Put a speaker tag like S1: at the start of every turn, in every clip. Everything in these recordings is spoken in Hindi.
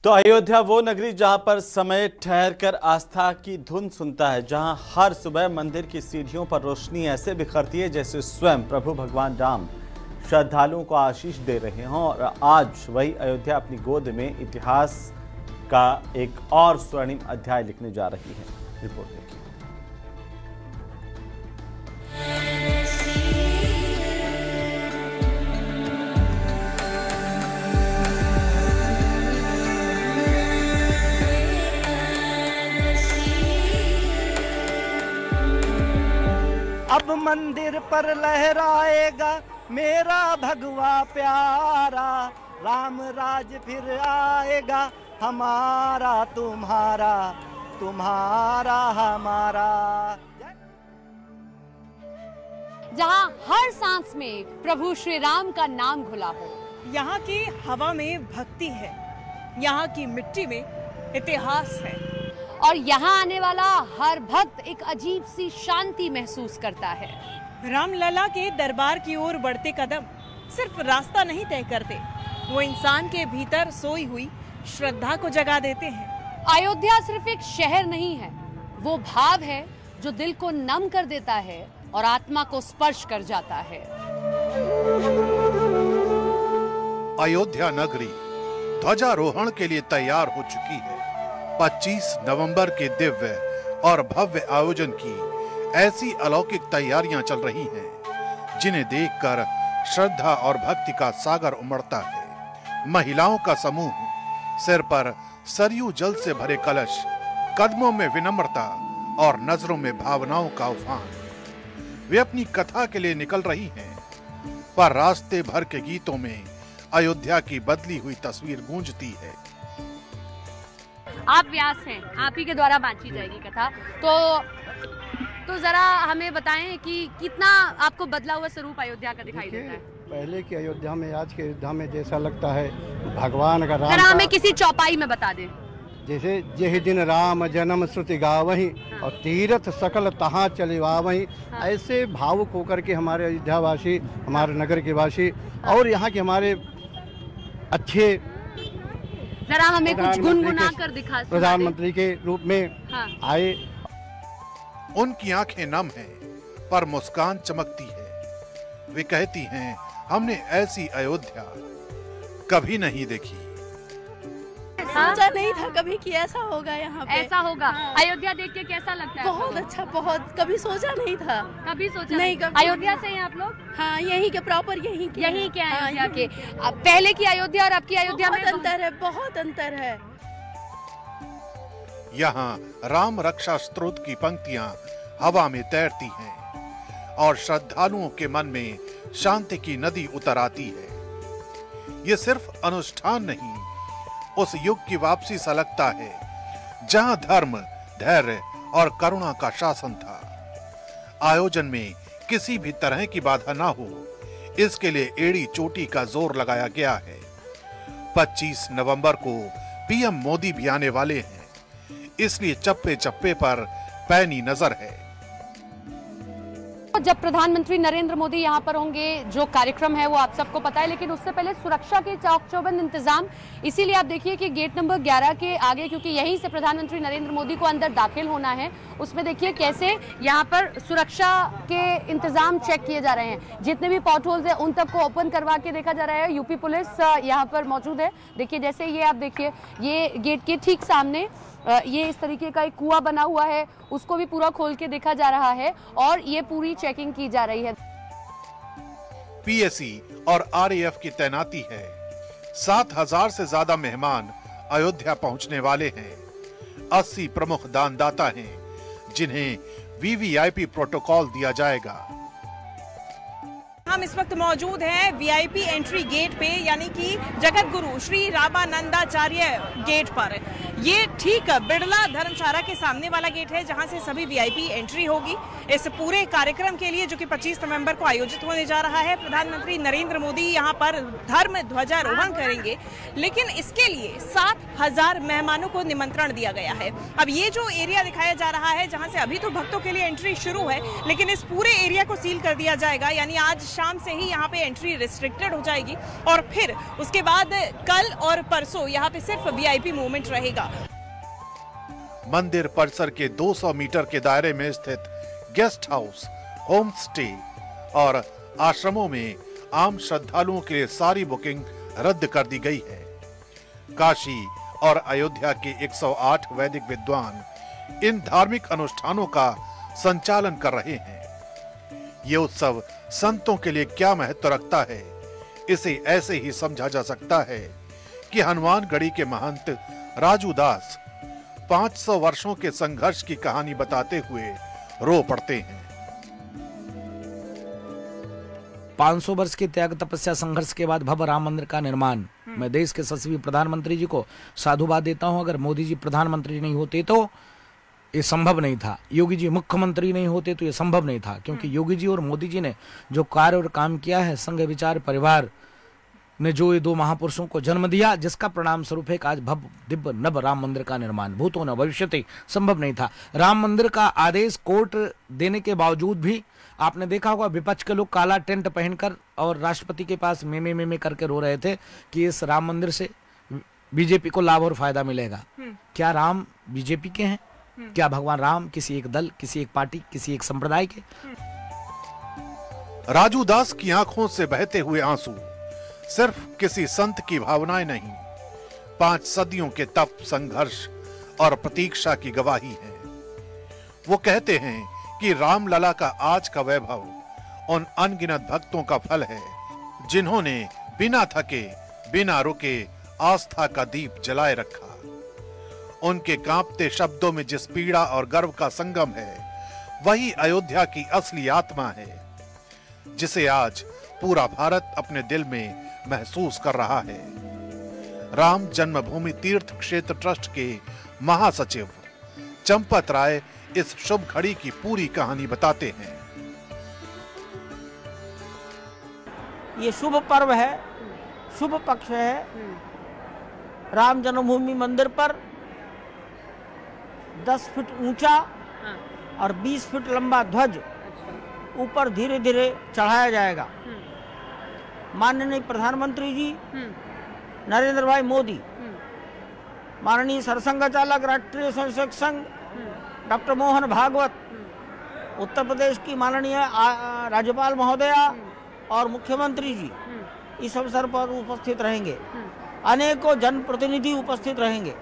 S1: तो अयोध्या वो नगरी जहां पर समय ठहर कर आस्था की धुन सुनता है, जहां हर सुबह मंदिर की सीढ़ियों पर रोशनी ऐसे बिखरती है जैसे स्वयं प्रभु भगवान राम श्रद्धालुओं को आशीष दे रहे हों। और आज वही अयोध्या अपनी गोद में इतिहास का एक और स्वर्णिम अध्याय लिखने जा रही है। रिपोर्ट देखिए।
S2: अब मंदिर पर लहराएगा मेरा भगवा प्यारा, राम राज फिर आएगा हमारा तुम्हारा, तुम्हारा हमारा।
S3: जहां हर सांस में प्रभु श्री राम का नाम घुला हो।
S4: यहाँ की हवा में भक्ति है, यहाँ की मिट्टी में इतिहास है,
S3: और यहाँ आने वाला हर भक्त एक अजीब सी शांति महसूस करता है।
S4: रामलला के दरबार की ओर बढ़ते कदम सिर्फ रास्ता नहीं तय करते, वो इंसान के भीतर सोई हुई श्रद्धा को जगा देते हैं।
S3: अयोध्या सिर्फ एक शहर नहीं है, वो भाव है जो दिल को नम कर देता है और आत्मा को स्पर्श कर जाता है।
S5: अयोध्या नगरी ध्वजारोहण के लिए तैयार हो चुकी है। 25 नवंबर के दिव्य और भव्य आयोजन की ऐसी अलौकिक तैयारियां चल रही हैं, जिन्हें देखकर श्रद्धा और भक्ति का सागर उमड़ता है। महिलाओं का समूह, सिर पर सरयू जल से भरे कलश, कदमों में विनम्रता और नजरों में भावनाओं का उफान। वे अपनी कथा के लिए निकल रही हैं, पर रास्ते भर के गीतों में अयोध्या की बदली हुई तस्वीर गूंजती है।
S3: आप व्यास हैं, आप ही के द्वारा बांची जाएगी कथा, तो जरा हमें बताएं कि कितना आपको बदला हुआ स्वरूप अयोध्या का दिखाई देता है।
S2: पहले की अयोध्या में आज के अयोध्या में जैसा लगता है भगवान का राम
S3: जरा हमें किसी चौपाई में बता दें।
S2: जैसे जेहि दिन राम जन्म श्रुति गावहीं और तीर्थ सकल तहाँ चले वावहीं, ऐसे भावुक होकर के हमारे अयोध्यावासी, हमारे नगर के वासी और यहाँ के हमारे अच्छे
S3: जरा हमें कुछ गुनगुना कर दिखा।
S2: प्रधानमंत्री के रूप में आए।
S5: उनकी आंखें नम हैं, पर मुस्कान चमकती है। वे कहती हैं, हमने ऐसी अयोध्या कभी नहीं देखी।
S6: सोचा नहीं था कभी कि ऐसा होगा यहाँ पे।
S3: ऐसा होगा। अयोध्या देख के कैसा लगता है?
S6: बहुत अच्छा, बहुत। कभी सोचा नहीं था।
S3: कभी सोचा
S6: नहीं। कभी
S3: अयोध्या से हैं आप लोग?
S6: हाँ, यहीं के प्रॉपर यहीं के
S3: अयोध्या के। पहले की अयोध्या और अब की अयोध्या में
S6: अंतर है, बहुत अंतर है।
S5: यहाँ राम रक्षा स्तोत्र की पंक्तियां हवा में तैरती हैं और श्रद्धालुओं के मन में शांति की नदी उतर आती है। ये सिर्फ अनुष्ठान नहीं, उस युग की वापसी सा लगता है जहां धर्म, धैर्य और करुणा का शासन था। आयोजन में किसी भी तरह की बाधा ना हो, इसके लिए एड़ी चोटी का जोर लगाया गया है। 25 नवंबर को पीएम मोदी भी आने वाले हैं, इसलिए चप्पे चप्पे पर पैनी नजर है।
S3: जब प्रधानमंत्री नरेंद्र मोदी यहाँ पर होंगे, जो कार्यक्रम है वो आप सबको पता है, लेकिन उससे पहले सुरक्षा के चौक-चौबंद इंतजाम। इसीलिए आप देखिए कि गेट नंबर 11 के आगे, क्योंकि यहीं से प्रधानमंत्री नरेंद्र मोदी को अंदर दाखिल होना है, उसमें देखिए कैसे यहाँ पर सुरक्षा के इंतजाम चेक किए जा रहे हैं। जितने भी पॉट होल्स हैं उन तक को ओपन करवा के देखा जा रहा है। यूपी पुलिस यहाँ पर मौजूद है। देखिए जैसे ये आप देखिए, ये गेट के ठीक सामने ये इस तरीके का एक कुआं बना हुआ है, उसको भी पूरा खोल के देखा जा रहा है और ये पूरी चेकिंग की जा रही है।
S5: पीएसी और आरएएफ की तैनाती है। 7000 से ज्यादा मेहमान अयोध्या पहुंचने वाले हैं। 80 प्रमुख दानदाता हैं, जिन्हें वीवीआईपी प्रोटोकॉल दिया जाएगा।
S4: हम इस वक्त मौजूद हैं वीआईपी एंट्री गेट पे, यानी कि जगत गुरु श्री रामानंदाचार्य गेट पर। ये ठीक बिड़ला धर्मशाला के सामने वाला गेट है, जहां से सभी वीआईपी एंट्री होगी। इस पूरे कार्यक्रम के लिए, जो कि 25 नवंबर को आयोजित होने जा रहा है, प्रधानमंत्री नरेंद्र मोदी यहां पर धर्म ध्वजारोहण करेंगे, लेकिन इसके लिए 7000 मेहमानों को निमंत्रण दिया गया है। अब ये जो एरिया दिखाया जा रहा है, जहां से अभी तो भक्तों के लिए एंट्री शुरू है, लेकिन इस पूरे एरिया को सील कर दिया जाएगा, यानी आज शाम शाम से ही यहाँ पे एंट्री रिस्ट्रिक्टेड हो जाएगी और फिर उसके बाद कल और परसों यहाँ पे सिर्फ वीआईपी मूवमेंट रहेगा।
S5: मंदिर परिसर के 200 मीटर के दायरे में स्थित गेस्ट हाउस, होम स्टे और आश्रमों में आम श्रद्धालुओं के लिए सारी बुकिंग रद्द कर दी गई है। काशी और अयोध्या के 108 वैदिक विद्वान इन धार्मिक अनुष्ठानों का संचालन कर रहे हैं। ये उत्सव संतों के लिए क्या महत्व रखता है, इसे ऐसे ही समझा जा सकता है कि हनुमानगढ़ी के महंत राजू दास 500 वर्षों के संघर्ष की कहानी बताते हुए रो पड़ते हैं।
S7: 500 वर्ष के त्याग तपस्या संघर्ष के बाद भव्य राम मंदिर का निर्माण। मैं देश के यशस्वी प्रधानमंत्री जी को साधुवाद देता हूं। अगर मोदी जी प्रधानमंत्री नहीं होते तो ये संभव नहीं था, योगी जी मुख्यमंत्री नहीं होते तो ये संभव नहीं था, क्योंकि योगी जी और मोदी जी ने जो कार्य और काम किया है, संघ विचार परिवार ने जो ये दो महापुरुषों को जन्म दिया, जिसका परिणाम स्वरूप है आज भव्य दिव्य नव राम मंदिर का निर्माण। भूतो न भविष्यति संभव नहीं था। राम मंदिर का आदेश कोर्ट देने के बावजूद भी आपने देखा होगा विपक्ष के लोग काला टेंट पहनकर और राष्ट्रपति के पास मे करके रो रहे थे कि इस राम मंदिर से बीजेपी को लाभ और फायदा मिलेगा। क्या राम बीजेपी के हैं? क्या भगवान राम किसी एक दल, किसी एक पार्टी, किसी एक संप्रदाय के?
S5: राजू दास की आंखों से बहते हुए आंसू सिर्फ किसी संत की भावनाएं नहीं, 5 सदियों के तप, संघर्ष और प्रतीक्षा की गवाही है। वो कहते हैं कि रामलला का आज का वैभव उन अनगिनत भक्तों का फल है जिन्होंने बिना थके, बिना रुके आस्था का दीप जलाए रखा। उनके कांपते शब्दों में जिस पीड़ा और गर्व का संगम है, वही अयोध्या की असली आत्मा है, जिसे आज पूरा भारत अपने दिल में महसूस कर रहा है। राम जन्मभूमि तीर्थ क्षेत्र ट्रस्ट के महासचिव चंपत राय इस शुभ घड़ी की पूरी कहानी बताते हैं।
S8: ये शुभ पर्व है, शुभ पक्ष है। राम जन्मभूमि मंदिर पर 10 फीट ऊंचा और 20 फीट लंबा ध्वज ऊपर धीरे धीरे चढ़ाया जाएगा। माननीय प्रधानमंत्री जी नरेंद्र भाई मोदी, माननीय सरसंघ चालक राष्ट्रीय स्वयंसेवक संघ डॉक्टर मोहन भागवत, उत्तर प्रदेश की माननीय राज्यपाल महोदया और मुख्यमंत्री जी इस अवसर पर उपस्थित रहेंगे। अनेकों जनप्रतिनिधि उपस्थित रहेंगे।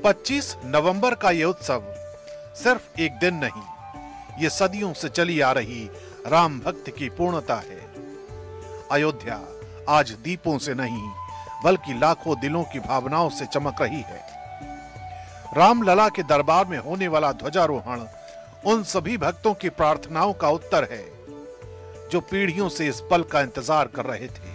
S5: 25 नवंबर का ये उत्सव सिर्फ एक दिन नहीं, ये सदियों से चली आ रही राम भक्ति की पूर्णता है। अयोध्या आज दीपों से नहीं बल्कि लाखों दिलों की भावनाओं से चमक रही है। रामलला के दरबार में होने वाला ध्वजारोहण उन सभी भक्तों की प्रार्थनाओं का उत्तर है जो पीढ़ियों से इस पल का इंतजार कर रहे थे।